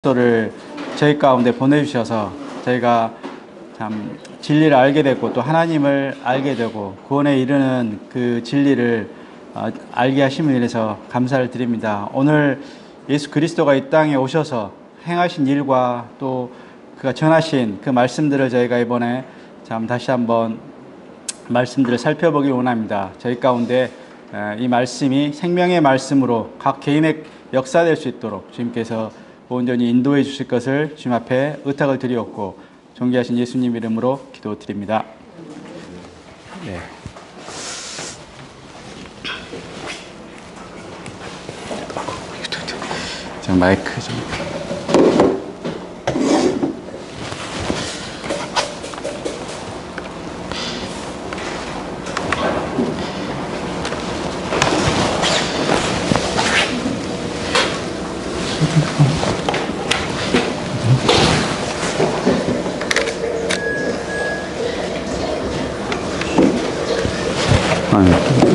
를 저희 가운데 보내주셔서 저희가 참 진리를 알게 됐고 또 하나님을 알게 되고 구원에 이르는 그 진리를 알게 하심을 인해서 감사를 드립니다. 오늘 예수 그리스도가 이 땅에 오셔서 행하신 일과 또 그가 전하신 그 말씀들을 저희가 이번에 참 다시 한번 말씀들을 살펴보기 원합니다. 저희 가운데 이 말씀이 생명의 말씀으로 각 개인의 역사될 수 있도록 주님께서 온전히 인도해 주실 것을 주님 앞에 의탁을 드리었고 존귀하신 예수님 이름으로 기도드립니다. 네. 저 마이크 좀.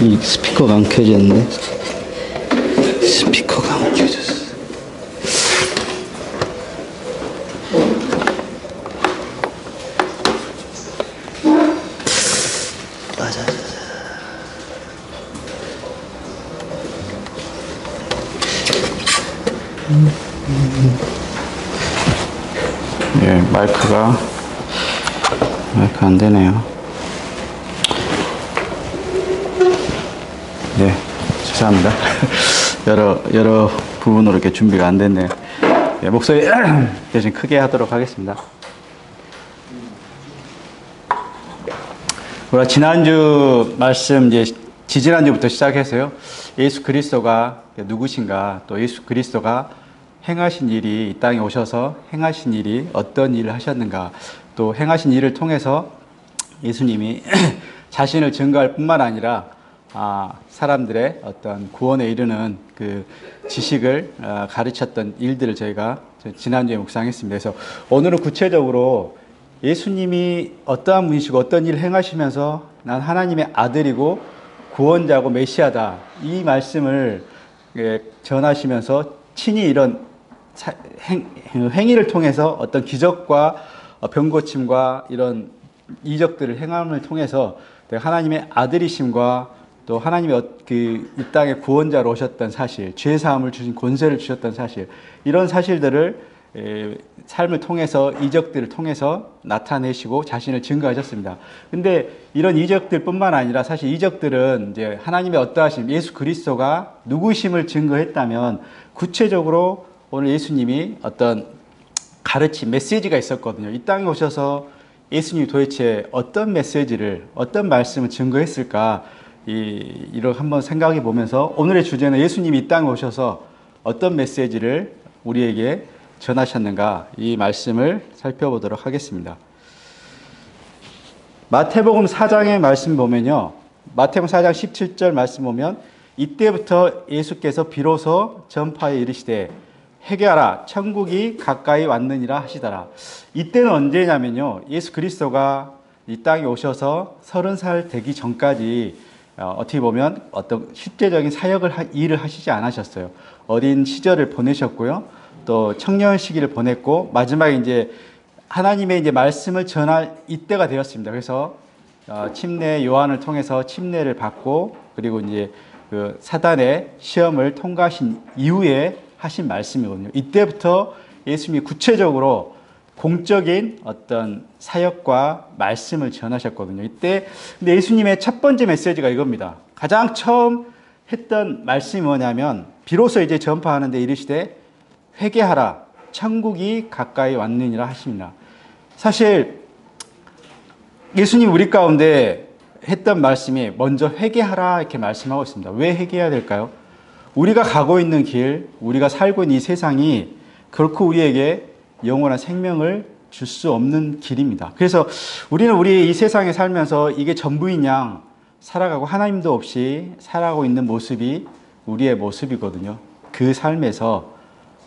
이 스피커가 안 켜졌네. 스피커가 안 켜졌어. 맞아. 예, 마이크 안 되네요. 네, 죄송합니다. 여러 부분으로 이렇게 준비가 안 됐네요. 네, 목소리 대신 크게 하도록 하겠습니다. 우리가 지난주 말씀 지지난주부터 시작해서요. 예수 그리스도가 누구신가, 또 예수 그리스도가 행하신 일이 이 땅에 오셔서 행하신 일이 어떤 일을 하셨는가, 또 행하신 일을 통해서 예수님이 자신을 증거할 뿐만 아니라 사람들의 어떤 구원에 이르는 그 지식을 가르쳤던 일들을 저희가 지난주에 묵상했습니다. 그래서 오늘은 구체적으로 예수님이 어떠한 분이시고 어떤 일을 행하시면서 난 하나님의 아들이고 구원자고 메시아다, 이 말씀을 전하시면서 친히 이런 행위를 통해서 어떤 기적과 병고침과 이런 이적들을 행함을 통해서 하나님의 아들이심과 또 하나님의 이 땅의 구원자로 오셨던 사실, 죄사함을 주신 권세를 주셨던 사실, 이런 사실들을 삶을 통해서, 이적들을 통해서 나타내시고 자신을 증거하셨습니다. 근데 이런 이적들 뿐만 아니라 사실 이적들은 이제 하나님의 어떠하심, 예수 그리스도가 누구심을 증거했다면 구체적으로 오늘 예수님이 어떤 가르침, 메시지가 있었거든요. 이 땅에 오셔서 예수님이 도대체 어떤 메시지를, 어떤 말씀을 증거했을까, 이를 한번 생각해 보면서 오늘의 주제는 예수님이 이 땅에 오셔서 어떤 메시지를 우리에게 전하셨는가, 이 말씀을 살펴보도록 하겠습니다. 마태복음 4장의 말씀 보면요. 마태복음 4장 17절 말씀 보면 이때부터 예수께서 비로소 전파에 이르시되 회개하라 천국이 가까이 왔느니라 하시더라. 이때는 언제냐면요. 예수 그리스도가 이 땅에 오셔서 30살 되기 전까지 어떻게 보면 어떤 실제적인 일을 하시지 않으셨어요. 어린 시절을 보내셨고요. 또 청년 시기를 보냈고 마지막에 이제 하나님의 이제 말씀을 전할 이때가 되었습니다. 그래서 침례 요한을 통해서 침례를 받고 그리고 이제 그 사단의 시험을 통과하신 이후에 하신 말씀이거든요. 이때부터 예수님이 구체적으로 공적인 어떤 사역과 말씀을 전하셨거든요. 이때 근데 예수님의 첫 번째 메시지가 이겁니다. 가장 처음 했던 말씀이 뭐냐면 비로소 이제 전파하는데 이르시되 회개하라 천국이 가까이 왔느니라 하십니다. 사실 예수님 우리 가운데 했던 말씀이 먼저 회개하라 이렇게 말씀하고 있습니다. 왜 회개해야 될까요? 우리가 가고 있는 길, 우리가 살고 있는 이 세상이 결코 우리에게 영원한 생명을 줄 수 없는 길입니다. 그래서 우리는 우리 이 세상에 살면서 이게 전부인 양 살아가고 하나님도 없이 살아가고 있는 모습이 우리의 모습이거든요. 그 삶에서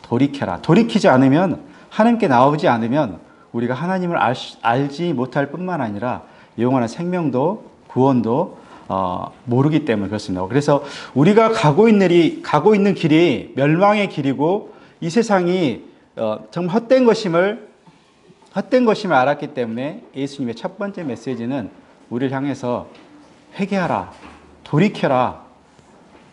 돌이켜라. 돌이키지 않으면, 하나님께 나오지 않으면 우리가 하나님을 알지 못할 뿐만 아니라 영원한 생명도 구원도 모르기 때문에 그렇습니다. 그래서 우리가 가고 있는 길이 멸망의 길이고 이 세상이 정말 헛된 것임을 알았기 때문에 예수님의 첫 번째 메시지는 우리를 향해서 회개하라, 돌이켜라,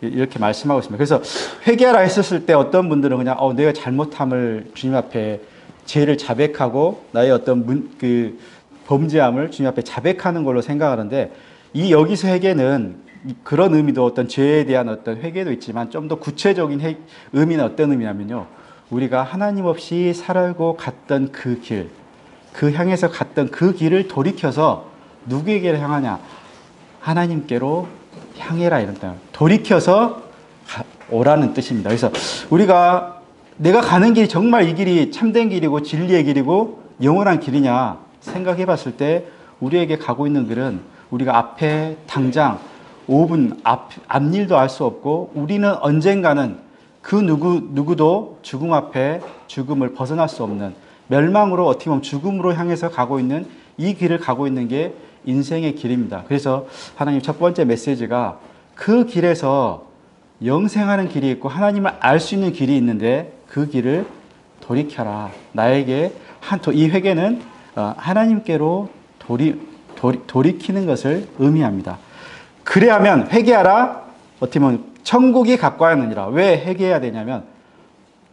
이렇게 말씀하고 있습니다. 그래서 회개하라 했었을 때 어떤 분들은 그냥 내가 잘못함을 주님 앞에 죄를 자백하고 나의 어떤 범죄함을 주님 앞에 자백하는 걸로 생각하는데, 이 여기서 회개는 그런 의미도, 어떤 죄에 대한 어떤 회개도 있지만 좀 더 구체적인 의미는 어떤 의미냐면요, 우리가 하나님 없이 살고 갔던 그 길, 향해서 갔던 그 길을 돌이켜서 누구에게 향하냐? 하나님께로 향해라, 이런 뜻. 돌이켜서 오라는 뜻입니다. 그래서 우리가 내가 가는 길이 정말 이 길이 참된 길이고 진리의 길이고 영원한 길이냐 생각해 봤을 때, 우리에게 가고 있는 길은 우리가 앞에 당장 5분 앞일도 알 수 없고, 우리는 언젠가는 그 누구도 죽음 앞에 죽음을 벗어날 수 없는, 멸망으로 어떻게 보면 죽음으로 향해서 가고 있는 이 길을 가고 있는 게 인생의 길입니다. 그래서 하나님 첫 번째 메시지가 그 길에서 영생하는 길이 있고 하나님을 알 수 있는 길이 있는데 그 길을 돌이켜라. 나에게 이 회개는 하나님께로 돌이키는 것을 의미합니다. 그래야면 회개하라, 어떻게 보면 천국이 가까웠느니라. 왜 회개해야 되냐면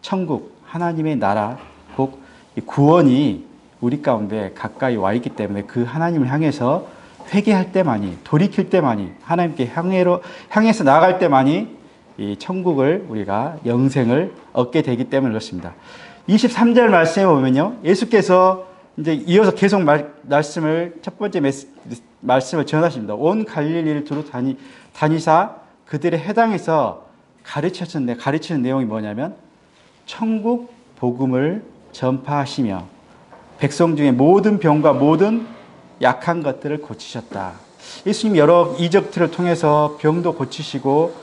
천국, 하나님의 나라, 곧 구원이 우리 가운데 가까이 와 있기 때문에 그 하나님을 향해서 회개할 때만이, 돌이킬 때만이, 하나님께 향해서 나아갈 때만이 이 천국을, 우리가 영생을 얻게 되기 때문에 그렇습니다. 23절 말씀에 보면요, 예수께서 이제 이어서 계속 말씀을, 첫 번째 말씀을 전하십니다. 온 갈릴리를 두루 다니사 그들의 회당에서 가르치는 내용이 뭐냐면 천국 복음을 전파하시며 백성 중에 모든 병과 모든 약한 것들을 고치셨다. 예수님 여러 이적들을 통해서 병도 고치시고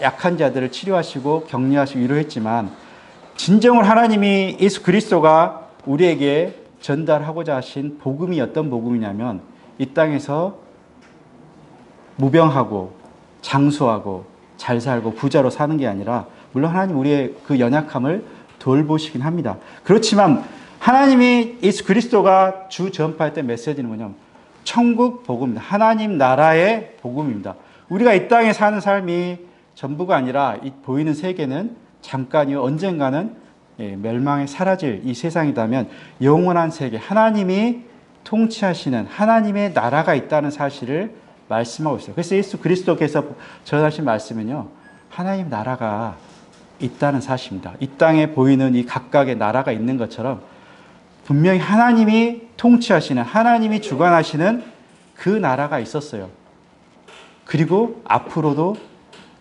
약한 자들을 치료하시고 격려하시고 위로했지만, 진정으로 하나님이 예수 그리스도가 우리에게 전달하고자 하신 복음이 어떤 복음이냐면, 이 땅에서 무병하고 장수하고 잘 살고 부자로 사는 게 아니라, 물론 하나님 우리의 그 연약함을 돌보시긴 합니다. 그렇지만 하나님이 예수 그리스도가 주 전파할 때 메시지는 뭐냐면 천국 복음입니다. 하나님 나라의 복음입니다. 우리가 이 땅에 사는 삶이 전부가 아니라 이 보이는 세계는 잠깐이요, 언젠가는 멸망에 사라질 이 세상이라면, 영원한 세계, 하나님이 통치하시는 하나님의 나라가 있다는 사실을 말씀하고 있어요. 그래서 예수 그리스도께서 전하신 말씀은요, 하나님 나라가 있다는 사실입니다. 이 땅에 보이는 이 각각의 나라가 있는 것처럼 분명히 하나님이 통치하시는, 하나님이 주관하시는 그 나라가 있었어요. 그리고 앞으로도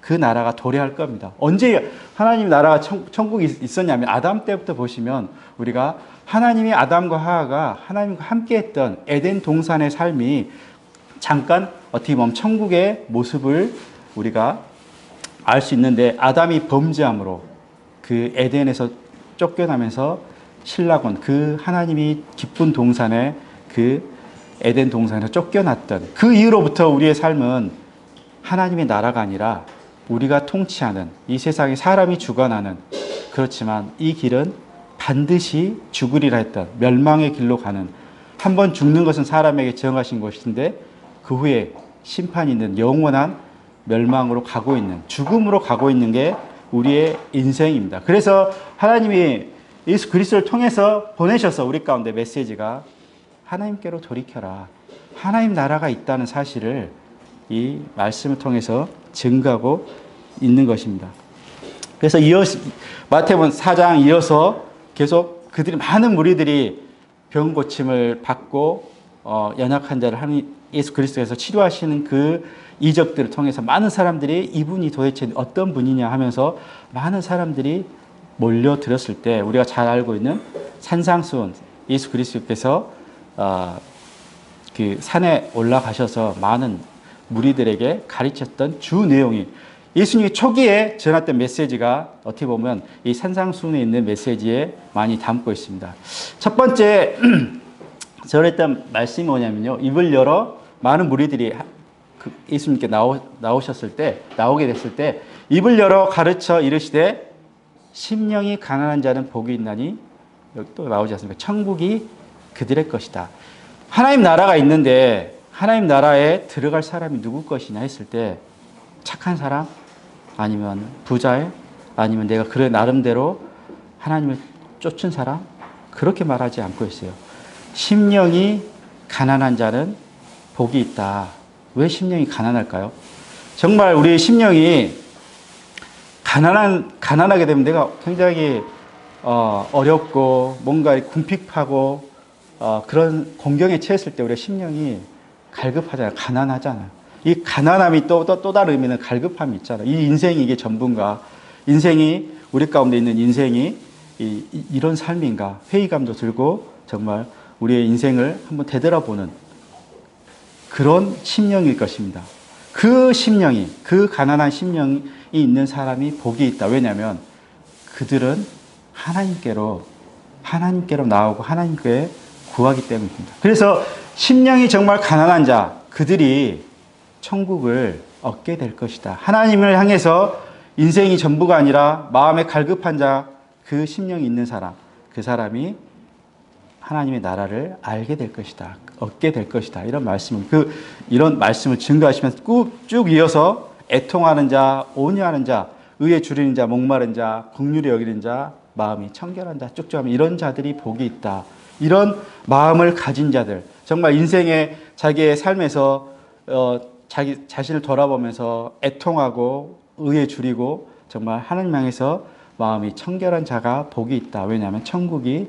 그 나라가 도래할 겁니다. 언제 하나님 나라가 천국이 있었냐면, 아담 때부터 보시면 우리가 하나님이 아담과 하와가 하나님과 함께했던 에덴 동산의 삶이 잠깐 어떻게 보면 천국의 모습을 우리가 알 수 있는데, 아담이 범죄함으로 그 에덴에서 쫓겨나면서 신라곤, 그 하나님이 기쁜 동산에, 그 에덴 동산에서 쫓겨났던 그 이후로부터 우리의 삶은 하나님의 나라가 아니라 우리가 통치하는, 이 세상에 사람이 주관하는, 그렇지만 이 길은 반드시 죽으리라 했던 멸망의 길로 가는, 한번 죽는 것은 사람에게 정하신 것인데 그 후에 심판이 있는 영원한 멸망으로 가고 있는, 죽음으로 가고 있는 게 우리의 인생입니다. 그래서 하나님이 예수 그리스도를 통해서 보내셔서 우리 가운데 메시지가 하나님께로 돌이켜라, 하나님 나라가 있다는 사실을 이 말씀을 통해서 증거하고 있는 것입니다. 그래서 마태복음 4장 이어서 계속 많은 무리들이 병 고침을 받고 연약한 자를 예수 그리스도께서 치료하시는 그 이적들을 통해서 많은 사람들이 이분이 도대체 어떤 분이냐 하면서 많은 사람들이 몰려들었을 때, 우리가 잘 알고 있는 산상수훈, 예수 그리스도께서 그 산에 올라가셔서 많은 무리들에게 가르쳤던 주 내용이, 예수님이 초기에 전했던 메시지가 어떻게 보면 이 산상수훈에 있는 메시지에 많이 담고 있습니다. 첫 번째 전했던 말씀이 뭐냐면요, 입을 열어 많은 무리들이 예수님께 나오게 됐을 때 입을 열어 가르쳐 이르시되, 심령이 가난한 자는 복이 있나니 여기 또 나오지 않습니까? 천국이 그들의 것이다. 하나님 나라가 있는데 하나님 나라에 들어갈 사람이 누구 것이냐 했을 때 착한 사람? 아니면 부자애? 아니면 내가 그래 나름대로 하나님을 쫓은 사람? 그렇게 말하지 않고 있어요. 심령이 가난한 자는 복이 있다. 왜 심령이 가난할까요? 정말 우리의 심령이 가난하게 되면 내가 굉장히 어렵고 뭔가 궁핍하고 그런 공경에 처했을 때 우리의 심령이 갈급하잖아요. 가난하잖아요. 이 가난함이 또 다른 의미는 갈급함이 있잖아요. 이 인생이 이게 전부인가? 인생이 우리 가운데 있는 인생이 이런 삶인가? 회의감도 들고 정말 우리의 인생을 한번 되돌아보는 그런 심령일 것입니다. 그 심령이, 그 가난한 심령이 있는 사람이 복이 있다. 왜냐하면 그들은 하나님께로 나오고 하나님께 구하기 때문입니다. 그래서 심령이 정말 가난한 자, 그들이 천국을 얻게 될 것이다. 하나님을 향해서 인생이 전부가 아니라 마음에 갈급한 자, 그 심령이 있는 사람, 그 사람이 하나님의 나라를 알게 될 것이다. 얻게 될 것이다. 이런 말씀을 증거하시면서 쭉 이어서 애통하는 자, 온유하는 자, 의에 주리는 자, 목마른 자, 긍휼히 여기는 자, 마음이 청결한 자, 쭉쭉 하면 이런 자들이 복이 있다. 이런 마음을 가진 자들, 정말 인생의 자기의 삶에서 자기 자신을 돌아보면서 애통하고 의에 주리고 정말 하나님 향해서 마음이 청결한 자가 복이 있다. 왜냐하면 천국이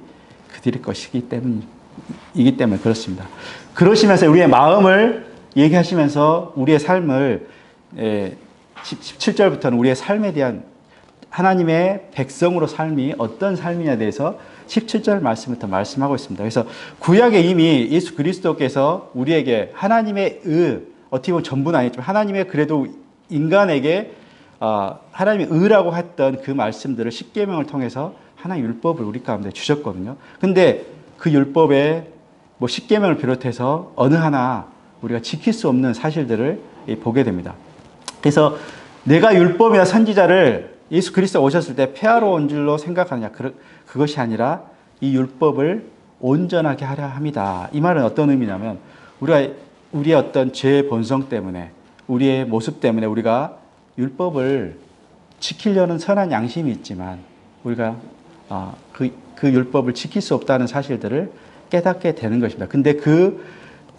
그들의 것이기 때문에 그렇습니다. 그러시면서 우리의 마음을 얘기하시면서 우리의 삶을 17절부터는 우리의 삶에 대한 하나님의 백성으로 삶이 어떤 삶이냐에 대해서 17절 말씀부터 말씀하고 있습니다. 그래서 구약에 이미 예수 그리스도께서 우리에게 하나님의 어떻게 보면 전부는 아니지만 하나님의 그래도 인간에게 하나님의 의라고 했던 그 말씀들을 십계명을 통해서 하나의 율법을 우리 가운데 주셨거든요. 근데 그 율법에 십계명을 비롯해서 어느 하나 우리가 지킬 수 없는 사실들을 보게 됩니다. 그래서 내가 율법이나 선지자를 예수 그리스도 오셨을 때 폐하러 온 줄로 생각하느냐, 그것이 아니라 이 율법을 온전하게 하려 합니다. 이 말은 어떤 의미냐면 우리의 어떤 죄의 본성 때문에, 우리의 모습 때문에 우리가 율법을 지키려는 선한 양심이 있지만 우리가 그 율법을 지킬 수 없다는 사실들을 깨닫게 되는 것입니다. 근데 그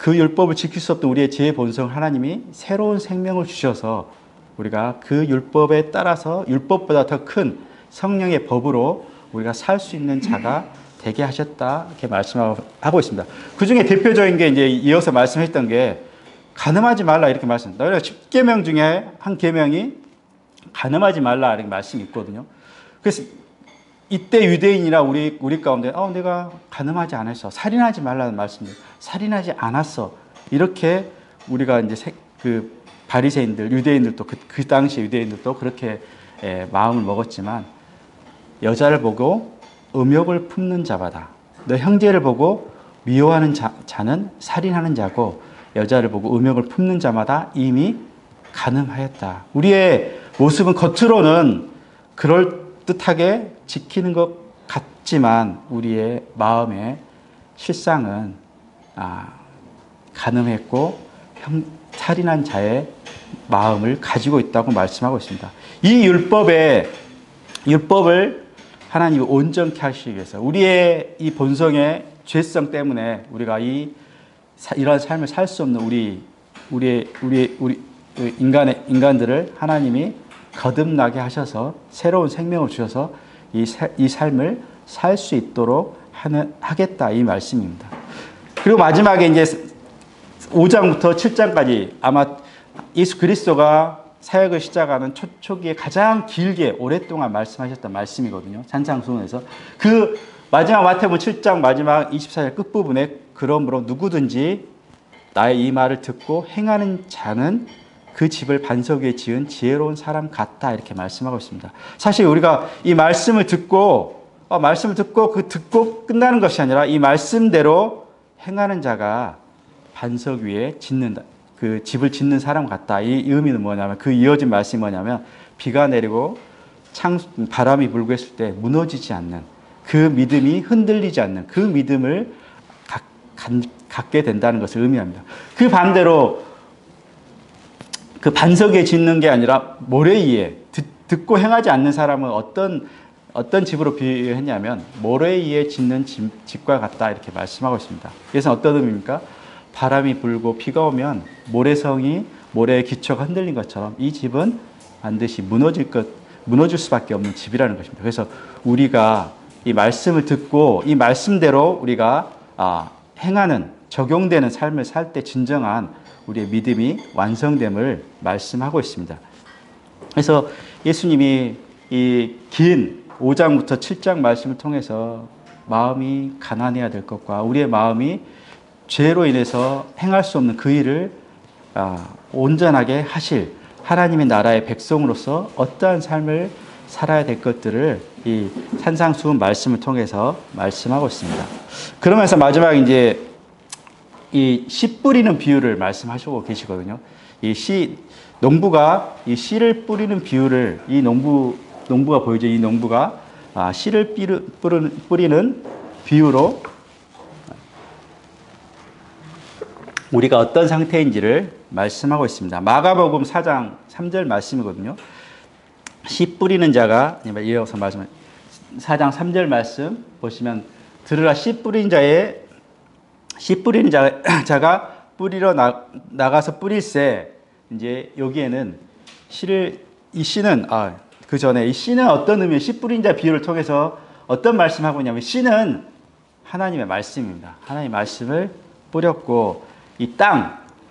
율법을 지킬 수 없던 우리의 죄의 본성 하나님이 새로운 생명을 주셔서 우리가 그 율법에 따라서 율법보다 더 큰 성령의 법으로 우리가 살 수 있는 자가 되게 하셨다. 이렇게 말씀하고 있습니다. 그 중에 대표적인 게 이제 이어서 말씀했던 게 간음하지 말라 이렇게 말씀합니다. 10계명 중에 한 계명이 간음하지 말라 이렇게 말씀이 있거든요. 그래서 이때 유대인이라 우리 가운데 내가 간음하지 않았어. 살인하지 말라는 말씀입니다. 살인하지 않았어. 이렇게 우리가 이제 그 바리새인들, 유대인들도 그 당시 유대인들도 그렇게 마음을 먹었지만 여자를 보고 음욕을 품는 자마다 너 형제를 보고 미워하는 자는 살인하는 자고 여자를 보고 음욕을 품는 자마다 이미 간음하였다. 우리의 모습은 겉으로는 그럴듯하게 지키는 것 같지만 우리의 마음의 실상은 간음했고 살인한 자의 마음을 가지고 있다고 말씀하고 있습니다. 이 율법을 하나님이 온전케 하시기 위해서 우리의 이 본성의 죄성 때문에 우리가 이러한 삶을 살 수 없는 우리 인간들을 하나님이 거듭나게 하셔서 새로운 생명을 주셔서 이 삶을 살 수 있도록 하겠다 이 말씀입니다. 그리고 마지막에 이제 5장부터 7장까지 아마 예수 그리스도가 사역을 시작하는 초기에 가장 길게 오랫동안 말씀하셨던 말씀이거든요. 산상수훈에서 그 마지막 마태복음 7장 마지막 24절 끝부분에 그러므로 누구든지 나의 이 말을 듣고 행하는 자는 그 집을 반석 위에 지은 지혜로운 사람 같다 이렇게 말씀하고 있습니다. 사실 우리가 이 말씀을 듣고 듣고 끝나는 것이 아니라 이 말씀대로 행하는 자가 반석 위에 짓는다. 그 집을 짓는 사람 같다. 이 의미는 뭐냐면 그 이어진 말씀이 뭐냐면 비가 내리고 바람이 불고 했을 때 무너지지 않는 그 믿음이 흔들리지 않는 그 믿음을 갖게 된다는 것을 의미합니다. 그 반대로 그 반석에 짓는 게 아니라 모래 위에 듣고 행하지 않는 사람은 어떤 집으로 비유했냐면 모래 위에 짓는 집과 같다 이렇게 말씀하고 있습니다. 그래서 어떤 의미입니까? 바람이 불고 비가 오면 모래의 기초가 흔들린 것처럼 이 집은 반드시 무너질 수밖에 없는 집이라는 것입니다. 그래서 우리가 이 말씀을 듣고 이 말씀대로 우리가 행하는 적용되는 삶을 살 때 진정한 우리의 믿음이 완성됨을 말씀하고 있습니다. 그래서 예수님이 이 긴 5장부터 7장 말씀을 통해서 마음이 가난해야 될 것과 우리의 마음이 죄로 인해서 행할 수 없는 그 일을 온전하게 하실 하나님의 나라의 백성으로서 어떠한 삶을 살아야 될 것들을 이 산상수훈 말씀을 통해서 말씀하고 있습니다. 그러면서 마지막 이제 이 씨 뿌리는 비유를 말씀하시고 계시거든요. 농부가 이 씨를 뿌리는 비유를 농부가 보이죠. 이 농부가 씨를 뿌리는 비유로 우리가 어떤 상태인지를 말씀하고 있습니다. 마가복음 4장 3절 말씀이거든요. 씨 뿌리는 자가 이어서 말씀 4장 3절 말씀 보시면 들으라 씨 뿌리는 자가 뿌리러 나가서 뿌릴새 이제 여기에는 이 씨는 그 전에 이 씨는 어떤 의미의 씨 뿌린 자 비유를 통해서 어떤 말씀하고 있냐면 씨는 하나님의 말씀입니다. 하나님의 말씀을 뿌렸고 이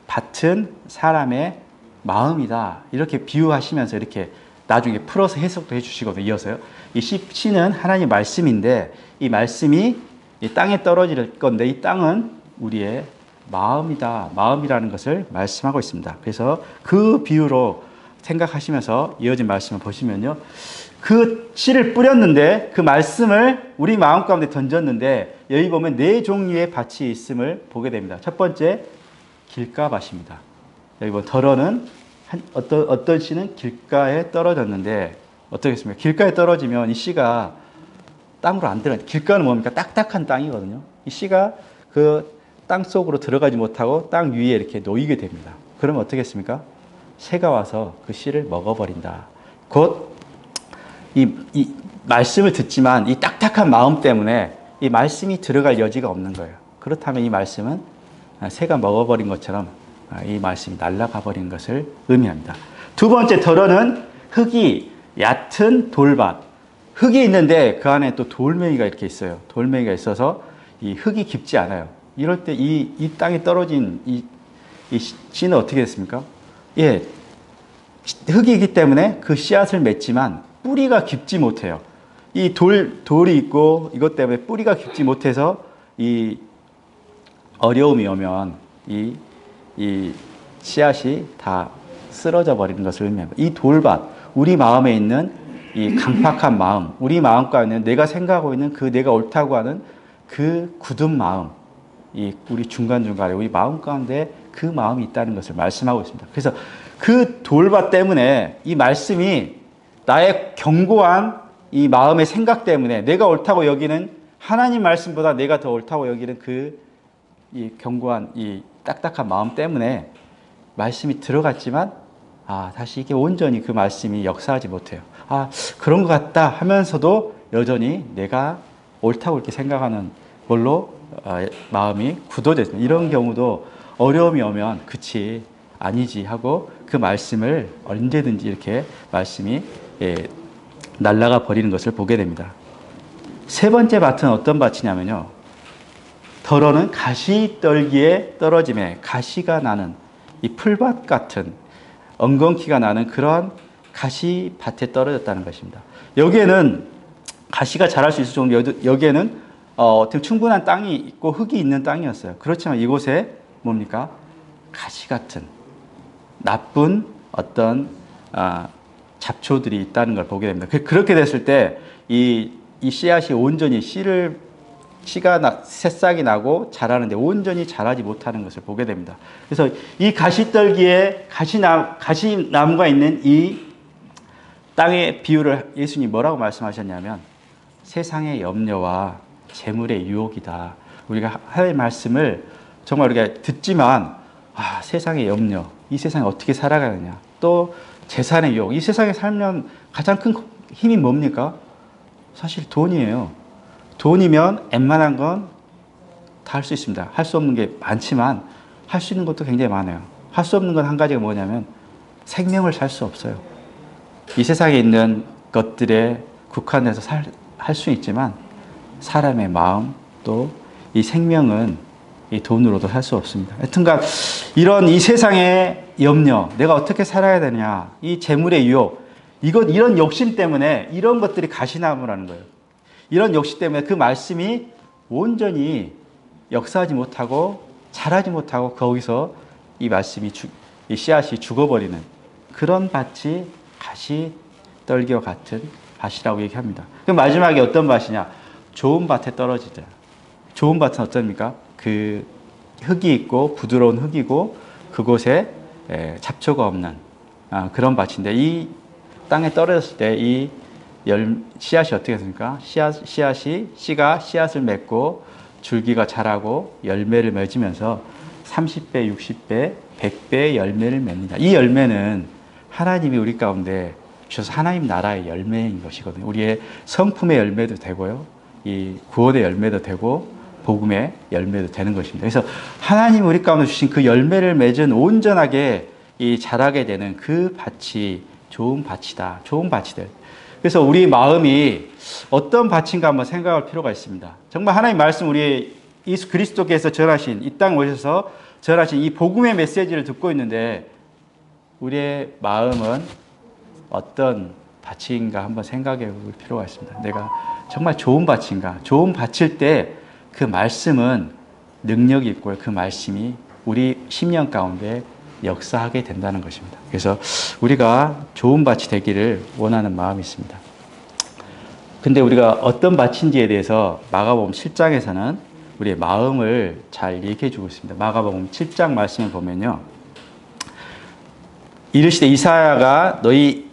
밭은 사람의 마음이다. 이렇게 비유하시면서 이렇게 나중에 풀어서 해석도 해주시거든요. 이어서요. 이 씨는 하나님의 말씀인데 이 말씀이 이 땅에 떨어질 건데 이 땅은 우리의 마음이다. 마음이라는 것을 말씀하고 있습니다. 그래서 그 비유로 생각하시면서 이어진 말씀을 보시면요. 그 씨를 뿌렸는데 그 말씀을 우리 마음 가운데 던졌는데 여기 보면 4종류의 밭이 있음을 보게 됩니다. 첫 번째 길가밭입니다. 여기 보면 덜어는 어떤 씨는 길가에 떨어졌는데 어떻겠습니까? 길가에 떨어지면 이 씨가 땅으로 안 들어가요. 길가는 뭡니까? 딱딱한 땅이거든요. 이 씨가 그 땅 속으로 들어가지 못하고 땅 위에 이렇게 놓이게 됩니다. 그러면 어떻겠습니까? 새가 와서 그 씨를 먹어버린다. 곧 이 말씀을 듣지만 이 딱딱한 마음 때문에 이 말씀이 들어갈 여지가 없는 거예요. 그렇다면 이 말씀은 새가 먹어버린 것처럼 이 말씀이 날아가 버린 것을 의미합니다. 두 번째 덜어는 흙이 얕은 돌밭. 흙이 있는데 그 안에 또 돌멩이가 이렇게 있어요. 돌멩이가 있어서 이 흙이 깊지 않아요. 이럴 때 이 땅에 떨어진 이 씨는 어떻게 됐습니까? 예, 흙이기 때문에 그 씨앗을 맺지만 뿌리가 깊지 못해요. 이 돌이 있고 이것 때문에 뿌리가 깊지 못해서 이 어려움이 오면 이 씨앗이 다 쓰러져 버리는 것을 의미합니다. 이 돌밭, 우리 마음에 있는 이 강팍한 마음, 우리 마음 가운데 내가 생각하고 있는 그 내가 옳다고 하는 그 굳은 마음, 우리 중간중간에 우리 마음 가운데 그 마음이 있다는 것을 말씀하고 있습니다. 그래서 그 돌밭 때문에 이 말씀이 나의 견고한 이 마음의 생각 때문에 내가 옳다고 여기는 하나님 말씀보다 내가 더 옳다고 여기는 이 견고한 이 딱딱한 마음 때문에 말씀이 들어갔지만 다시 이게 온전히 그 말씀이 역사하지 못해요. 그런 것 같다 하면서도 여전히 내가 옳다고 이렇게 생각하는 걸로 마음이 굳어져 있습니다. 이런 경우도 어려움이 오면 그치 아니지 하고 그 말씀을 언제든지 이렇게 말씀이 날아가 버리는 것을 보게 됩니다. 세 번째 밭은 어떤 밭이냐면요. 덜어는 가시떨기에 떨어짐에 가시가 나는 이 풀밭 같은 엉겅퀴가 나는 그런 가시밭에 떨어졌다는 것입니다. 여기에는 가시가 자랄 수 있을 정도로 여기에는 어떻게 충분한 땅이 있고 흙이 있는 땅이었어요. 그렇지만 이곳에 뭡니까? 가시 같은 나쁜 어떤 잡초들이 있다는 걸 보게 됩니다. 그렇게 됐을 때 이 씨앗이 온전히 새싹이 나고 자라는데 온전히 자라지 못하는 것을 보게 됩니다. 그래서 이 가시떨기에 가시나무가 있는 이 땅의 비유를 예수님이 뭐라고 말씀하셨냐면 세상의 염려와 재물의 유혹이다. 우리가 하나님의 말씀을 정말 우리가 듣지만 세상의 염려, 이 세상에 어떻게 살아가느냐, 또 재산의 유혹, 이 세상에 살면 가장 큰 힘이 뭡니까? 사실 돈이에요. 돈이면 웬만한 건 다 할 수 있습니다. 할 수 없는 게 많지만 할 수 있는 것도 굉장히 많아요. 할 수 없는 건 한 가지가 뭐냐면 생명을 살 수 없어요. 이 세상에 있는 것들에 국한해서 할 수 있지만 사람의 마음 또 이 생명은 이 돈으로도 살 수 없습니다. 하여튼간 이런 이 세상의 염려, 내가 어떻게 살아야 되냐, 이 재물의 유혹, 이런 욕심 때문에 이런 것들이 가시나무라는 거예요. 이런 욕심 때문에 그 말씀이 온전히 역사하지 못하고 자라지 못하고 거기서 이 말씀이 이 씨앗이 죽어버리는 그런 밭이 가시 떨기와 같은 밭이라고 얘기합니다. 그럼 마지막에 어떤 밭이냐? 좋은 밭에 떨어지자. 좋은 밭은 어떻습니까? 그 흙이 있고 부드러운 흙이고 그곳에 잡초가 없는 그런 밭인데 이 땅에 떨어졌을 때 이 씨앗이 어떻게 됐습니까? 씨가 씨앗을 맺고 줄기가 자라고 열매를 맺으면서 30배, 60배, 100배의 열매를 맺는다. 이 열매는 하나님이 우리 가운데 주셔서 하나님 나라의 열매인 것이거든요. 우리의 성품의 열매도 되고요. 이 구원의 열매도 되고 복음의 열매도 되는 것입니다. 그래서 하나님이 우리 가운데 주신 그 열매를 맺은 온전하게 이 자라게 되는 그 밭이 좋은 밭이다. 좋은 밭이 될. 그래서 우리 마음이 어떤 밭인가 한번 생각할 필요가 있습니다. 정말 하나님 말씀 우리 예수 그리스도께서 전하신 이 땅 오셔서 전하신 이 복음의 메시지를 듣고 있는데 우리의 마음은 어떤 밭인가 한번 생각해 볼 필요가 있습니다. 내가 정말 좋은 밭인가? 좋은 밭일 때 그 말씀은 능력이 있고요. 그 말씀이 우리 심령 가운데 역사하게 된다는 것입니다. 그래서 우리가 좋은 밭이 되기를 원하는 마음이 있습니다. 근데 우리가 어떤 밭인지에 대해서 마가복음 7장에서는 우리의 마음을 잘 얘기해 주고 있습니다. 마가복음 7장 말씀을 보면요. 이르시되 이사야가 너희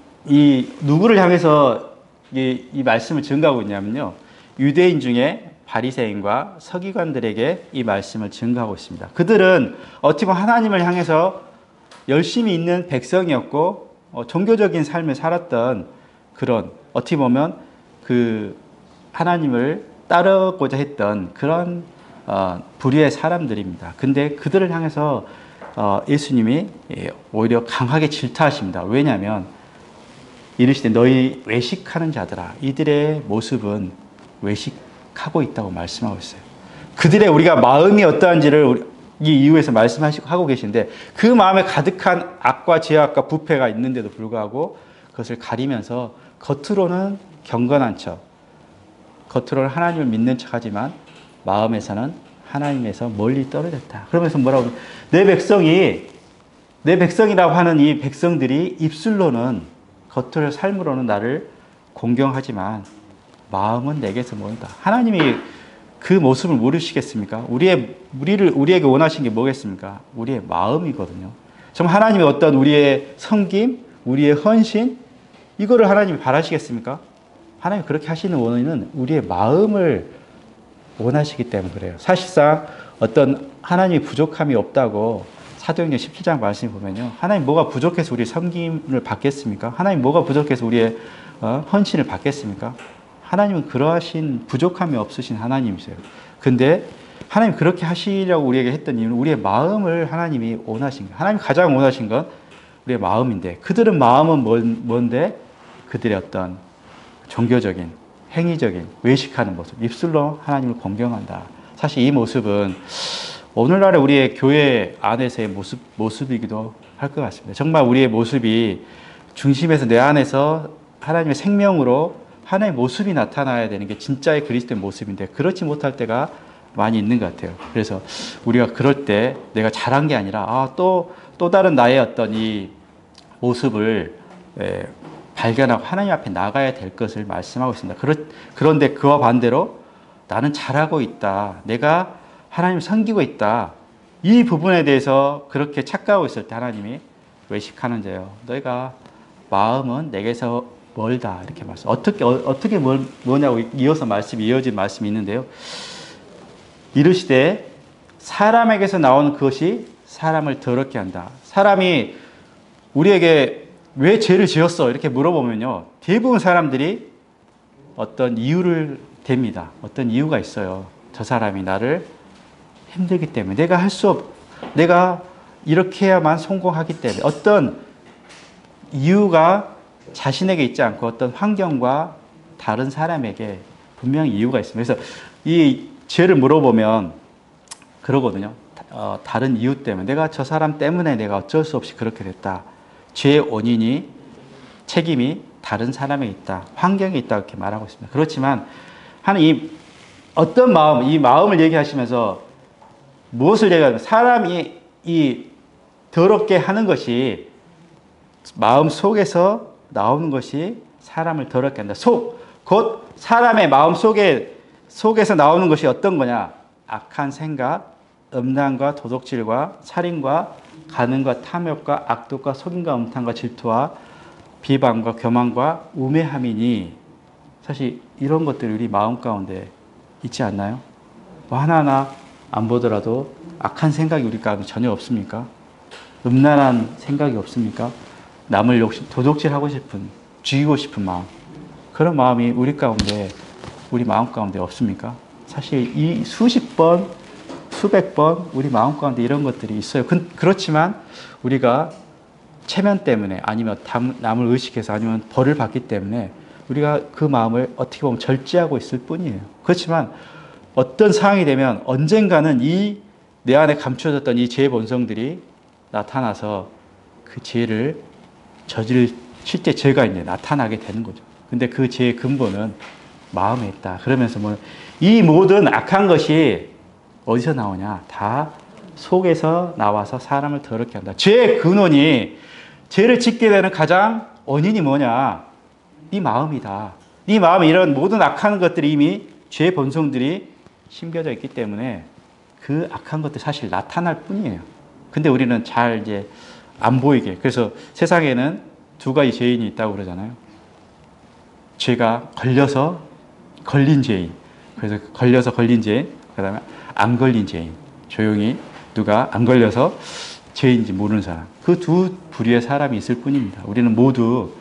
누구를 향해서 이 말씀을 증가하고 있냐면요. 유대인 중에 바리새인과 서기관들에게 이 말씀을 증가하고 있습니다. 그들은 어떻게 보면 하나님을 향해서 열심히 있는 백성이었고 종교적인 삶을 살았던 그런 어떻게 보면 그 하나님을 따르고자 했던 그런 부류의 사람들입니다. 근데 그들을 향해서 예수님이 오히려 강하게 질타하십니다. 왜냐하면 이르시되 너희 외식하는 자들아, 이들의 모습은 외식하고 있다고 말씀하고 있어요. 그들의 우리가 마음이 어떠한지를 이 이유에서 말씀하고 계신데 그 마음에 가득한 악과 죄악과 부패가 있는데도 불구하고 그것을 가리면서 겉으로는 경건한 척, 겉으로는 하나님을 믿는 척하지만 마음에서는 하나님에서 멀리 떨어졌다. 그러면서 뭐라고 내 백성이라고 하는 이 백성들이 입술로는 겉으로 삶으로는 나를 공경하지만 마음은 내게서 멀다. 하나님이 그 모습을 모르시겠습니까? 우리에게 원하신 게 뭐겠습니까? 우리의 마음이거든요. 정말 하나님의 어떤 우리의 섬김, 우리의 헌신, 이거를 하나님이 바라시겠습니까? 하나님이 그렇게 하시는 원인은 우리의 마음을 원하시기 때문에 그래요. 사실상 어떤 하나님이 부족함이 없다고 사도행전 17장 말씀을 보면요. 하나님 뭐가 부족해서 우리의 섬김을 받겠습니까? 하나님 뭐가 부족해서 우리의 헌신을 받겠습니까? 하나님은 그러하신 부족함이 없으신 하나님이세요. 근데 하나님 그렇게 하시려고 우리에게 했던 이유는 우리의 마음을 하나님이 원하신 거예요. 하나님 가장 원하신 건 우리의 마음인데 그들은 마음은 뭔데? 그들의 어떤 종교적인, 행위적인, 외식하는 모습, 입술로 하나님을 공경한다. 사실 이 모습은 오늘날의 우리의 교회 안에서의 모습이기도 할 것 같습니다. 정말 우리의 모습이 중심에서 내 안에서 하나님의 생명으로 하나님의 모습이 나타나야 되는 게 진짜의 그리스도의 모습인데 그렇지 못할 때가 많이 있는 것 같아요. 그래서 우리가 그럴 때 내가 잘한 게 아니라 또 다른 나의 어떤 이 모습을 발견하고 하나님 앞에 나가야 될 것을 말씀하고 있습니다. 그런데 그와 반대로 나는 잘하고 있다. 내가 하나님을 섬기고 있다. 이 부분에 대해서 그렇게 착각하고 있을 때 하나님이 외식하는 자요. 너희가 마음은 내게서 멀다 이렇게 말씀. 어떻게 뭐냐고 이어서 이어진 말씀이 있는데요. 이르시되 사람에게서 나오는 그것이 사람을 더럽게 한다. 사람이 우리에게 왜 죄를 지었어? 이렇게 물어보면요. 대부분 사람들이 어떤 이유를 댑니다. 어떤 이유가 있어요. 저 사람이 나를 힘들기 때문에. 내가 이렇게 해야만 성공하기 때문에. 어떤 이유가 자신에게 있지 않고 어떤 환경과 다른 사람에게 분명히 이유가 있습니다. 그래서 이 죄를 물어보면 그러거든요. 다른 이유 때문에. 내가 저 사람 때문에 내가 어쩔 수 없이 그렇게 됐다. 죄의 원인이, 책임이 다른 사람에 있다. 환경에 있다. 이렇게 말하고 있습니다. 그렇지만 하나님 어떤 마음, 이 마음을 얘기하시면서 무엇을 얘기하면 사람이 이 더럽게 하는 것이 마음 속에서 나오는 것이 사람을 더럽게 한다. 곧 사람의 마음 속에서 나오는 것이 어떤 거냐? 악한 생각, 음란과 도둑질과 살인과 간음과 탐욕과 악독과 속임과 음탕과 질투와 비방과 교만과 우매함이니 사실 이런 것들이 우리 마음 가운데 있지 않나요? 뭐 하나하나 안 보더라도 악한 생각이 우리 가운데 전혀 없습니까? 음란한 생각이 없습니까? 남을 도둑질하고 싶은, 죽이고 싶은 마음. 그런 마음이 우리 마음 가운데 없습니까? 사실 이 수십 번, 수백 번 우리 마음 가운데 이런 것들이 있어요. 그렇지만 우리가 체면 때문에 아니면 남을 의식해서 아니면 벌을 받기 때문에 우리가 그 마음을 어떻게 보면 절제하고 있을 뿐이에요. 그렇지만 어떤 상황이 되면 언젠가는 내 안에 감춰졌던 이 죄의 본성들이 나타나서 그 죄를 실제 죄가 이제 나타나게 되는 거죠. 근데 그 죄의 근본은 마음에 있다. 그러면서 이 모든 악한 것이 어디서 나오냐? 다 속에서 나와서 사람을 더럽게 한다. 죄의 근원이, 죄를 짓게 되는 가장 원인이 뭐냐? 네 마음이다. 네 마음에 이런 모든 악한 것들이 이미 죄의 본성들이 심겨져 있기 때문에 그 악한 것들 사실 나타날 뿐이에요. 근데 우리는 잘 이제 안 보이게. 그래서 세상에는 두 가지 죄인이 있다고 그러잖아요. 죄가 걸린 죄인. 그래서 걸려서 걸린 죄인. 그 다음에 안 걸린 죄인. 조용히 누가 안 걸려서 죄인지 모르는 사람. 그 두 부류의 사람이 있을 뿐입니다. 우리는 모두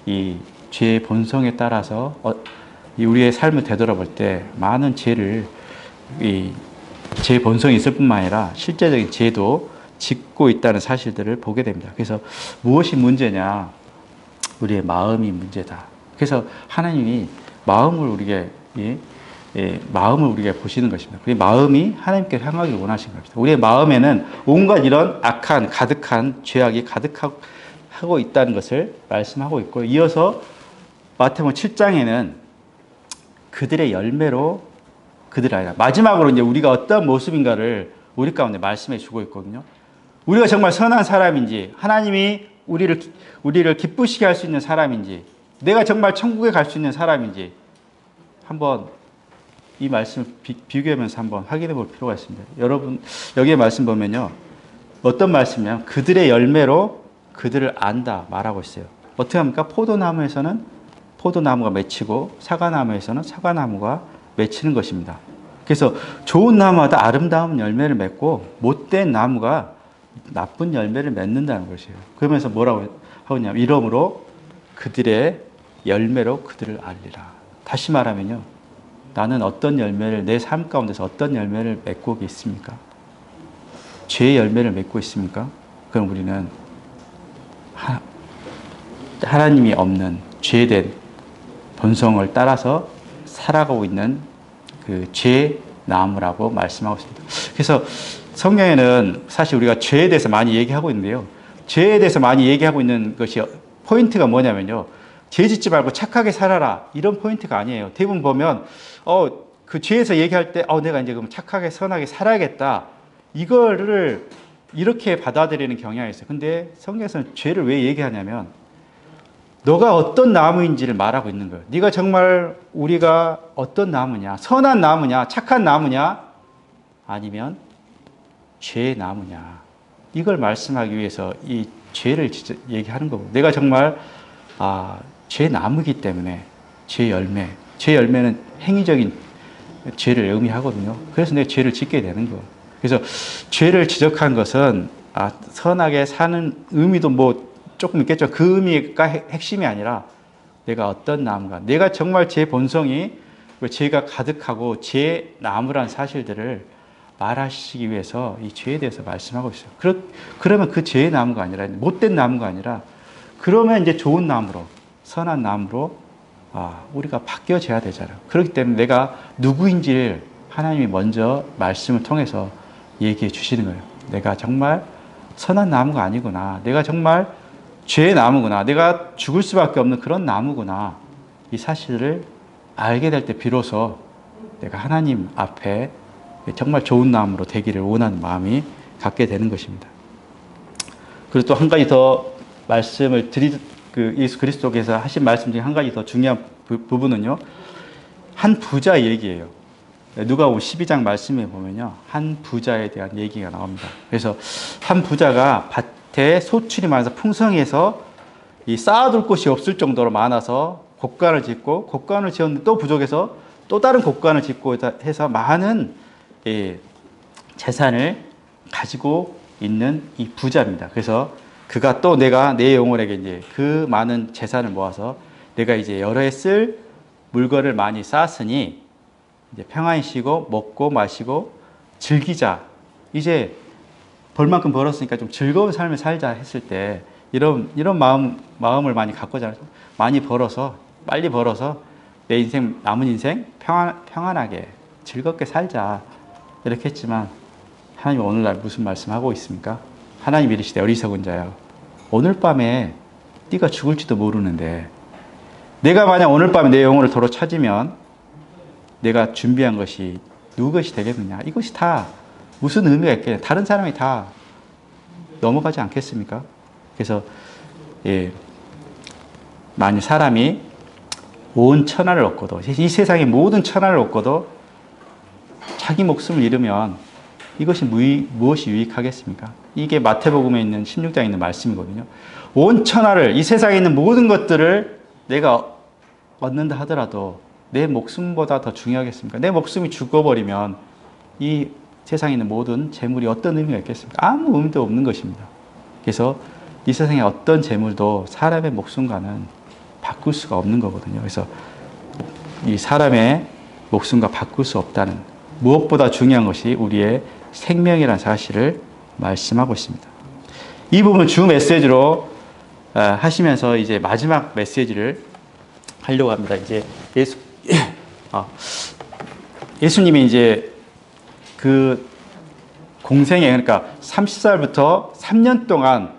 이 죄의 본성에 따라서 우리의 삶을 되돌아볼 때 많은 죄의 본성이 있을 뿐만 아니라 실제적인 죄도 짓고 있다는 사실들을 보게 됩니다. 그래서 무엇이 문제냐? 우리의 마음이 문제다. 그래서 하나님이 마음을 우리에게 보시는 것입니다. 그 마음이 하나님께 향하기를 원하신 겁니다. 우리의 마음에는 온갖 이런 가득한 죄악이 가득하고 있다는 것을 말씀하고 있고, 이어서 마태복음 7장에는 그들의 열매로 마지막으로 이제 우리가 어떤 모습인가를 우리 가운데 말씀해 주고 있거든요. 우리가 정말 선한 사람인지, 하나님이 우리를 기쁘시게 할 수 있는 사람인지, 내가 정말 천국에 갈 수 있는 사람인지 한번 이 말씀을 비교하면서 한번 확인해 볼 필요가 있습니다. 여러분 여기에 말씀 보면요. 어떤 말씀이냐면 그들의 열매로 그들을 안다 말하고 있어요. 어떻게 합니까? 포도나무에서는 포도나무가 맺히고 사과나무에서는 사과나무가 맺히는 것입니다. 그래서 좋은 나무마다 아름다운 열매를 맺고 못된 나무가 나쁜 열매를 맺는다는 것이에요. 그러면서 뭐라고 하냐면 이러므로 그들의 열매로 그들을 알리라. 다시 말하면요. 나는 내 삶 가운데서 어떤 열매를 맺고 있습니까? 죄의 열매를 맺고 있습니까? 그럼 우리는 하나님이 없는 죄된 본성을 따라서 살아가고 있는 그 죄 나무라고 말씀하고 있습니다. 그래서 성경에는 사실 우리가 죄에 대해서 많이 얘기하고 있는데요. 죄에 대해서 많이 얘기하고 있는 것이 포인트가 뭐냐면요. 죄 짓지 말고 착하게 살아라. 이런 포인트가 아니에요. 대부분 보면 그 죄에서 얘기할 때 내가 이제 그럼 착하게 선하게 살아야겠다. 이거를 이렇게 받아들이는 경향이 있어요. 근데 성경에서는 죄를 왜 얘기하냐면 너가 어떤 나무인지를 말하고 있는 거예요. 네가 정말 우리가 어떤 나무냐? 선한 나무냐? 착한 나무냐? 아니면 죄의 나무냐? 이걸 말씀하기 위해서 이 죄를 얘기하는 거고, 내가 정말 죄 나무기 때문에 죄 열매는 행위적인 죄를 의미하거든요. 그래서 내가 죄를 짓게 되는 거. 그래서 죄를 지적한 것은 선하게 사는 의미도 뭐 조금 있겠죠. 그 의미가 핵심이 아니라 내가 어떤 나무가, 내가 정말 제 본성이 죄가 가득하고 죄 나무란 사실들을 말하시기 위해서 이 죄에 대해서 말씀하고 있어요. 그러면 그 죄의 나무가 아니라, 못된 나무가 아니라, 그러면 이제 좋은 나무로, 선한 나무로 우리가 바뀌어져야 되잖아요. 그렇기 때문에 내가 누구인지를 하나님이 먼저 말씀을 통해서 얘기해 주시는 거예요. 내가 정말 선한 나무가 아니구나. 내가 정말 죄의 나무구나. 내가 죽을 수밖에 없는 그런 나무구나. 이 사실을 알게 될 때 비로소 내가 하나님 앞에 정말 좋은 나무로 되기를 원하는 마음이 갖게 되는 것입니다. 그리고 또 한 가지 더 말씀을 예수 그리스도께서 하신 말씀 중에 한 가지 더 중요한 부분은요, 한 부자 얘기예요. 누가복음 12장 말씀에 보면요, 한 부자에 대한 얘기가 나옵니다. 그래서 한 부자가 밭에 소출이 많아서 풍성해서 이 쌓아둘 곳이 없을 정도로 많아서 곡간을 지었는데 또 부족해서 또 다른 곡간을 짓고 해서 많은 재산을 가지고 있는 이 부자입니다. 그래서 그가 또 내가 내 영혼에게 이제 그 많은 재산을 모아서 내가 이제 여러 해 쓸 물건을 많이 쌓았으니 이제 평안히 쉬고 먹고 마시고 즐기자. 이제 벌만큼 벌었으니까 좀 즐거운 삶을 살자 했을 때 이런 마음을 많이 갖고잖아요. 많이 벌어서 빨리 벌어서 내 인생 남은 인생 평안하게 즐겁게 살자 이렇게 했지만 하나님 오늘날 무슨 말씀하고 있습니까? 하나님 이르시되 어리석은 자여 오늘 밤에 네가 죽을지도 모르는데 내가 만약 오늘 밤에 내 영혼을 도로 찾으면 내가 준비한 것이 누구 것이 되겠느냐? 이것이 다 무슨 의미가 있겠냐? 다른 사람이 다 넘어가지 않겠습니까? 그래서 만약 사람이 온 천하를 얻고도 이 세상의 모든 천하를 얻고도 자기 목숨을 잃으면 이것이 무엇이 유익하겠습니까? 이게 마태복음에 있는 16장에 있는 말씀이거든요. 온 천하를, 이 세상에 있는 모든 것들을 내가 얻는다 하더라도 내 목숨보다 더 중요하겠습니까? 내 목숨이 죽어버리면 이 세상에 있는 모든 재물이 어떤 의미가 있겠습니까? 아무 의미도 없는 것입니다. 그래서 이 세상의 어떤 재물도 사람의 목숨과는 바꿀 수가 없는 거거든요. 그래서 이 사람의 목숨과 바꿀 수 없다는, 무엇보다 중요한 것이 우리의 생명이라는 사실을 말씀하고 있습니다. 이 부분 주 메시지로 하시면서 이제 마지막 메시지를 하려고 합니다. 이제 예수님이 이제 그 공생에, 그러니까 30살부터 3년 동안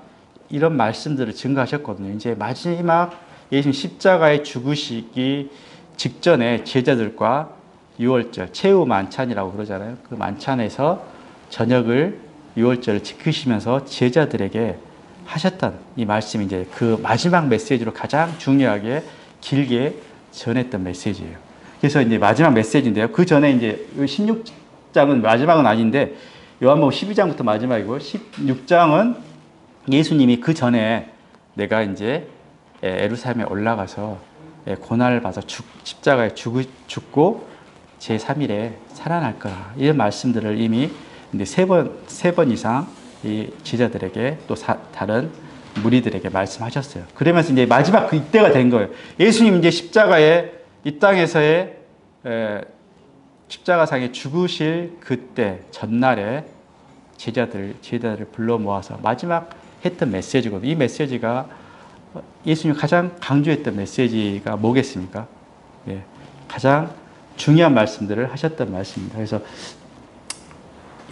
이런 말씀들을 증거하셨거든요. 이제 마지막 예수님 십자가에 죽으시기 직전에 제자들과 유월절, 최후 만찬이라고 그러잖아요. 그 만찬에서 저녁을 유월절을 지키시면서 제자들에게 하셨던 이 말씀이 이제 그 마지막 메시지로 가장 중요하게 길게 전했던 메시지예요. 그래서 이제 마지막 메시지인데요. 그 전에 이제 16장은 마지막은 아닌데 요한복음 12장부터 마지막이고 16장은 예수님이 그 전에 내가 이제 예루살렘에 올라가서 고난을 받아 십자가에 죽고 제3일에 살아날 거라. 이런 말씀들을 이미 세 번 이상 이 제자들에게 또 다른 무리들에게 말씀하셨어요. 그러면서 이제 마지막 그 이때가 된 거예요. 예수님 이제 십자가에 이 땅에서의 십자가상에 죽으실 그때 전날에 제자들을 불러 모아서 마지막 했던 메시지거든요. 이 메시지가 예수님 가장 강조했던 메시지가 뭐겠습니까? 가장 중요한 말씀들을 하셨던 말씀입니다. 그래서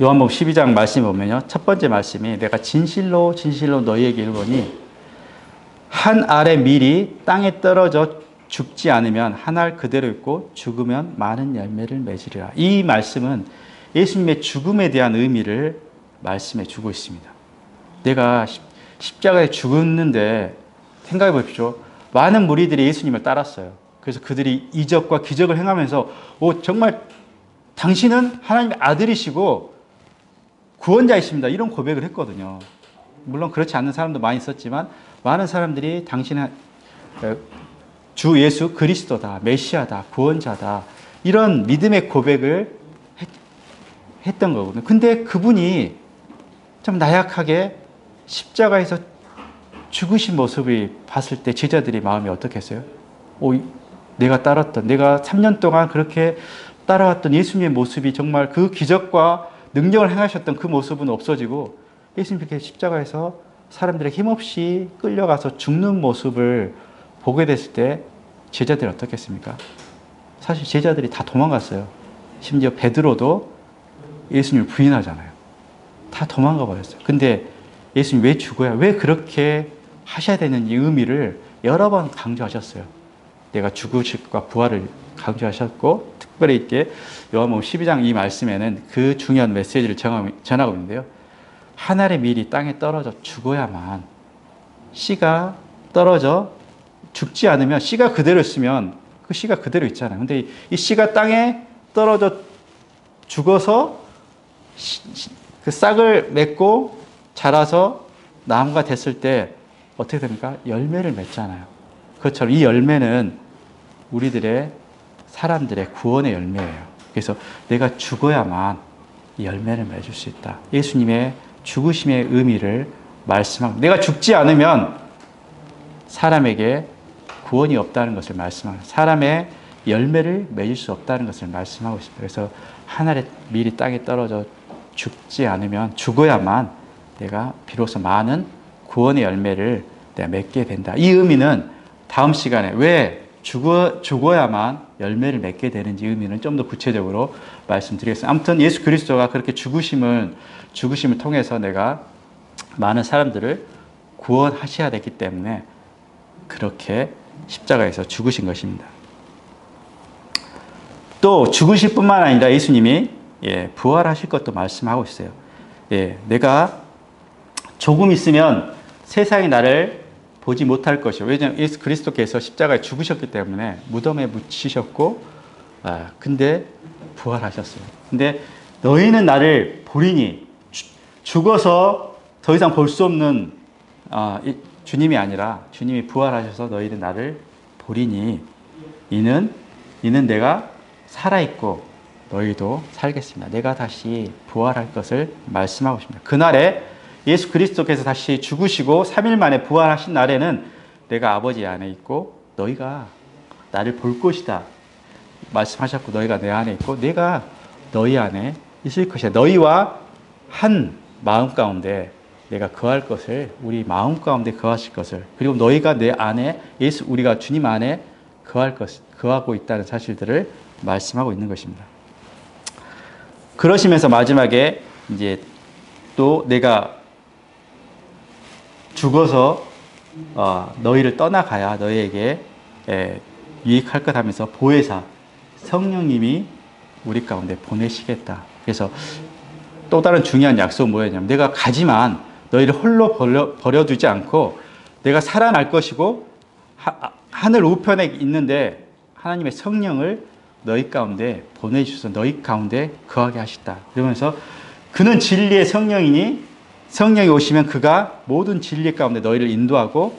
요한복음 12장 말씀에 보면요. 첫 번째 말씀이 내가 진실로 너희에게 이르노니 한 알의 밀이 땅에 떨어져 죽지 않으면 한 알 그대로 있고 죽으면 많은 열매를 맺으리라. 이 말씀은 예수님의 죽음에 대한 의미를 말씀해 주고 있습니다. 내가 십자가에 죽었는데 생각해 보십시오. 많은 무리들이 예수님을 따랐어요. 그래서 그들이 이적과 기적을 행하면서 정말 당신은 하나님의 아들이시고 구원자이십니다. 이런 고백을 했거든요. 물론 그렇지 않는 사람도 많이 있었지만 많은 사람들이 당신은 주 예수 그리스도다, 메시아다, 구원자다, 이런 믿음의 고백을 했던 거거든요. 근데 그분이 좀 나약하게 십자가에서 죽으신 모습을 봤을 때 제자들이 마음이 어떻겠어요? 내가 3년 동안 그렇게 따라왔던 예수님의 모습이 정말 그 기적과 능력을 행하셨던 그 모습은 없어지고 예수님께 십자가에서 사람들의 힘없이 끌려가서 죽는 모습을 보게 됐을 때 제자들이 어떻겠습니까? 사실 제자들이 다 도망갔어요. 심지어 베드로도 예수님을 부인하잖아요. 다 도망가 버렸어요. 근데 예수님 왜 죽어야, 왜 그렇게 하셔야 되는지 의미를 여러 번 강조하셨어요. 내가 죽으실 것과 부활을 강조하셨고, 특별히 있게 요한복음 12장 이 말씀에는 그 중요한 메시지를 전하고 있는데요. 하늘의 밀이 땅에 떨어져 죽어야만, 씨가 떨어져 죽지 않으면, 씨가 그대로 있으면 그 씨가 그대로 있잖아요. 근데 이 씨가 땅에 떨어져 죽어서 그 싹을 맺고 자라서 나무가 됐을 때 어떻게 됩니까? 열매를 맺잖아요. 그것처럼 이 열매는 우리들의, 사람들의 구원의 열매예요. 그래서 내가 죽어야만 이 열매를 맺을 수 있다. 예수님의 죽으심의 의미를 말씀하고, 내가 죽지 않으면 사람에게 구원이 없다는 것을 말씀하고, 사람의 열매를 맺을 수 없다는 것을 말씀하고 있습니다. 그래서 하늘의 밀이 땅에 떨어져 죽지 않으면, 죽어야만 내가 비로소 많은 구원의 열매를 내가 맺게 된다. 이 의미는 다음 시간에 왜 죽어야만 열매를 맺게 되는지 의미는 좀 더 구체적으로 말씀드리겠습니다. 아무튼 예수 그리스도가 그렇게 죽으심을 통해서 내가 많은 사람들을 구원하셔야 됐기 때문에 그렇게 십자가에서 죽으신 것입니다. 또 죽으실 뿐만 아니라 예수님이 부활하실 것도 말씀하고 있어요. 내가 조금 있으면 세상이 나를 보지 못할 것이요. 왜냐하면 예수 그리스도께서 십자가에 죽으셨기 때문에 무덤에 묻히셨고, 근데 부활하셨어요. 근데 너희는 나를 보리니, 죽어서 더 이상 볼 수 없는 주님이 아니라 주님이 부활하셔서 너희는 나를 보리니 이는 내가 살아있고 너희도 살겠습니다. 내가 다시 부활할 것을 말씀하고 있습니다. 그날에 예수 그리스도께서 다시 죽으시고 3일 만에 부활하신 날에는 내가 아버지 안에 있고 너희가 나를 볼 것이다 말씀하셨고, 너희가 내 안에 있고 내가 너희 안에 있을 것이다. 너희와 한 마음 가운데 내가 거할 것을, 우리 마음 가운데 거하실 것을, 그리고 너희가 내 안에, 우리가 주님 안에 거하고 있다는 사실들을 말씀하고 있는 것입니다. 그러시면서 마지막에 이제 또 내가 죽어서 너희를 떠나가야 너희에게 유익할 것 하면서 보혜사 성령님이 우리 가운데 보내시겠다. 그래서 또 다른 중요한 약속은 뭐였냐면, 내가 가지만 너희를 홀로 버려두지 않고 내가 살아날 것이고, 하늘 우편에 있는데 하나님의 성령을 너희 가운데 보내주셔서 너희 가운데 거하게 하시다. 그러면서 그는 진리의 성령이니 성령이 오시면 그가 모든 진리 가운데 너희를 인도하고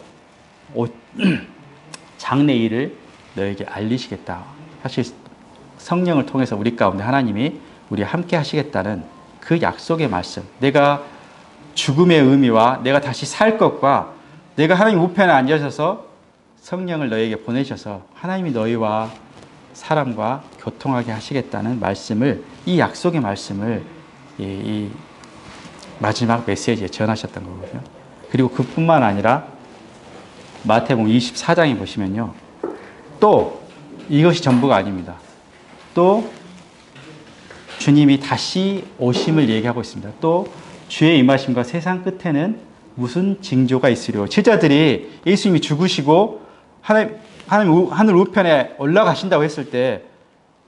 장래 일을 너희에게 알리시겠다. 사실 성령을 통해서 우리 가운데 하나님이 우리와 함께 하시겠다는 그 약속의 말씀, 내가 죽음의 의미와 내가 다시 살 것과 내가 하나님 우편에 앉으셔서 성령을 너희에게 보내셔서 하나님이 너희와 사람과 교통하게 하시겠다는 말씀을, 이 약속의 말씀을 이 마지막 메시지에 전하셨던 거거든요. 그리고 그뿐만 아니라 마태복음 24장에 보시면요, 또 이것이 전부가 아닙니다. 또 주님이 다시 오심을 얘기하고 있습니다. 또 주의 임하심과 세상 끝에는 무슨 징조가 있으리요. 제자들이 예수님이 죽으시고 하나님 하늘 우편에 올라가신다고 했을 때,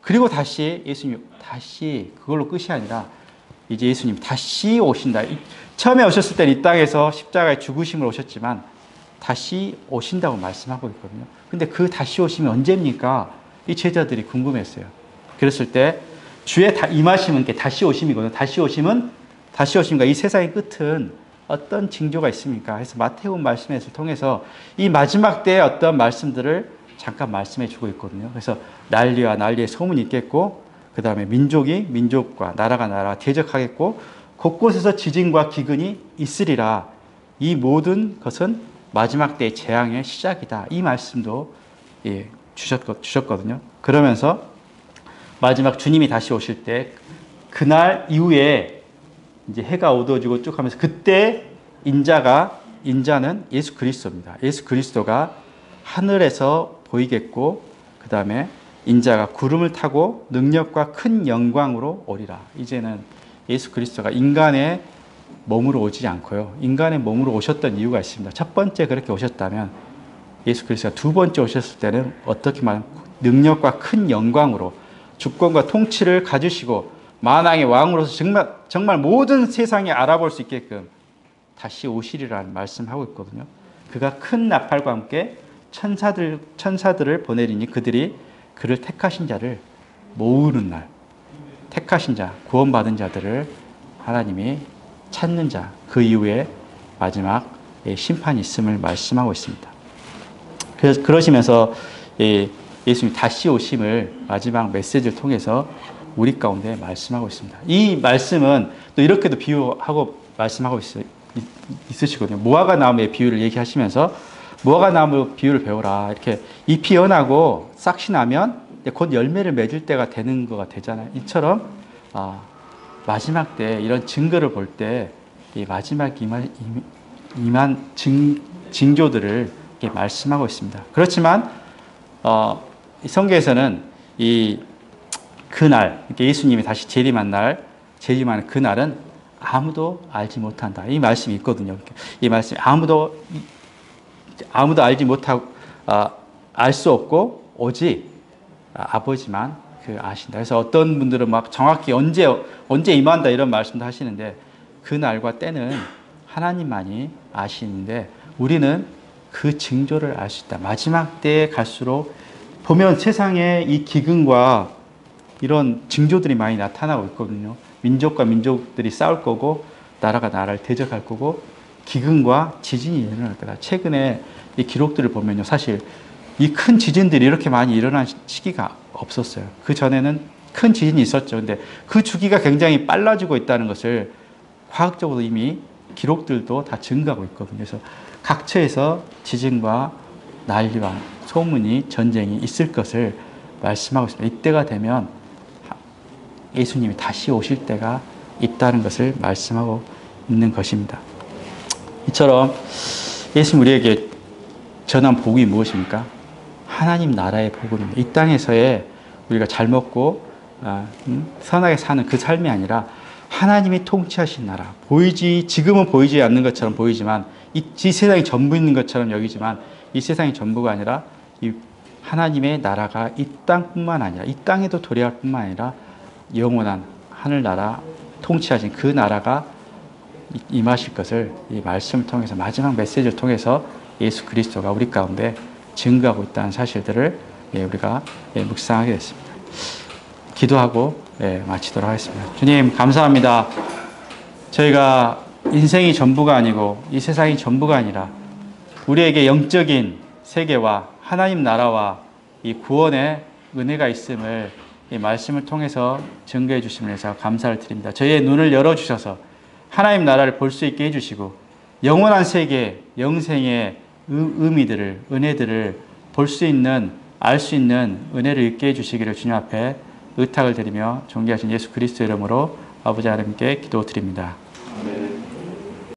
그리고 다시 예수님이 다시 그걸로 끝이 아니라 이제 예수님이 다시 오신다. 처음에 오셨을 때는 이 땅에서 십자가에 죽으심을 오셨지만 다시 오신다고 말씀하고 있거든요. 근데 그 다시 오심이 언제입니까? 이 제자들이 궁금했어요. 그랬을 때 주의 임하심은 다시 오심이거든요. 다시 오심과 이 세상의 끝은 어떤 징조가 있습니까? 해서 마태복음 말씀을 통해서 이 마지막 때의 어떤 말씀들을 잠깐 말씀해 주고 있거든요. 그래서 난리와 난리의 소문이 있겠고, 그 다음에 민족이 민족과 나라가 대적하겠고, 곳곳에서 지진과 기근이 있으리라. 이 모든 것은 마지막 때의 재앙의 시작이다. 이 말씀도 주셨거든요. 그러면서 마지막 주님이 다시 오실 때 그날 이후에 이제 해가 어두워지고 쭉 하면서 그때 인자는 예수 그리스도입니다. 예수 그리스도가 하늘에서 보이겠고, 그 다음에 인자가 구름을 타고 능력과 큰 영광으로 오리라. 이제는 예수 그리스도가 인간의 몸으로 오지 않고요. 인간의 몸으로 오셨던 이유가 있습니다. 첫 번째 그렇게 오셨다면 예수 그리스도가 두 번째 오셨을 때는 어떻게 말하면 능력과 큰 영광으로 주권과 통치를 가지시고 만왕의 왕으로서 정말 모든 세상에 알아볼 수 있게끔 다시 오시리라는 말씀하고 있거든요. 그가 큰 나팔과 함께 천사들을 보내리니 그들이 그를 택하신 자를 모으는 날, 택하신 자, 구원받은 자들을 하나님이 찾는 자, 그 이후에 마지막 심판이 있음을 말씀하고 있습니다. 그래서 그러시면서 예수님이 다시 오심을 마지막 메시지를 통해서 우리 가운데 말씀하고 있습니다. 이 말씀은 또 이렇게도 비유하고 말씀하고 있으시거든요. 무화과 나무의 비유를 얘기하시면서 무화과 나무 비유를 배워라. 이렇게 잎이 연하고 싹이 나면 곧 열매를 맺을 때가 되는 거가 되잖아요. 이처럼 마지막 때 이런 증거를 볼 때 이 마지막 임한 징조들을 이렇게 말씀하고 있습니다. 그렇지만 성경에서는 이 그날, 예수님이 다시 재림하는 그날은 아무도 알지 못한다. 이 말씀이 있거든요. 이 말씀이 아무도 알지 못하고 알 수 없고 오직 아버지만 그 아신다. 그래서 어떤 분들은 막 정확히 언제 임한다 이런 말씀도 하시는데 그 날과 때는 하나님만이 아시는데 우리는 그 징조를 알 수 있다. 마지막 때에 갈수록 보면 세상에 이 기근과 이런 징조들이 많이 나타나고 있거든요. 민족과 민족들이 싸울 거고 나라가 나라를 대적할 거고 기근과 지진이 일어날 거다. 최근에 이 기록들을 보면요. 사실 이 큰 지진들이 이렇게 많이 일어난 시기가 없었어요. 그 전에는 큰 지진이 있었죠. 근데 그 주기가 굉장히 빨라지고 있다는 것을 과학적으로 이미 기록들도 다 증가하고 있거든요. 그래서 각처에서 지진과 난리와 소문이 전쟁이 있을 것을 말씀하고 있습니다. 이때가 되면 예수님이 다시 오실 때가 있다는 것을 말씀하고 있는 것입니다. 이처럼 예수님 우리에게 전한 복이 무엇입니까? 하나님 나라의 복음입니다. 이 땅에서의 우리가 잘 먹고 선하게 사는 그 삶이 아니라 하나님이 통치하신 나라. 지금은 보이지 않는 것처럼 보이지만 이 세상이 전부 있는 것처럼 여기지만 이 세상이 전부가 아니라 이 하나님의 나라가 이 땅뿐만 아니라 이 땅에도 도래할 뿐만 아니라 영원한 하늘나라 통치하신 그 나라가 임하실 것을 이 말씀을 통해서 마지막 메시지를 통해서 예수 그리스도가 우리 가운데 증거하고 있다는 사실들을 우리가 묵상하게 됐습니다. 기도하고 마치도록 하겠습니다. 주님 감사합니다. 저희가 인생이 전부가 아니고 이 세상이 전부가 아니라 우리에게 영적인 세계와 하나님 나라와 이 구원의 은혜가 있음을 이 말씀을 통해서 증거해 주심을 해서 감사를 드립니다. 저희의 눈을 열어주셔서 하나님 나라를 볼 수 있게 해주시고 영원한 세계, 영생의 의미들을, 은혜들을 볼 수 있는, 알 수 있는 은혜를 있게 해주시기를 주님 앞에 의탁을 드리며 존귀하신 예수 그리스도 이름으로 아버지 하나님께 기도드립니다.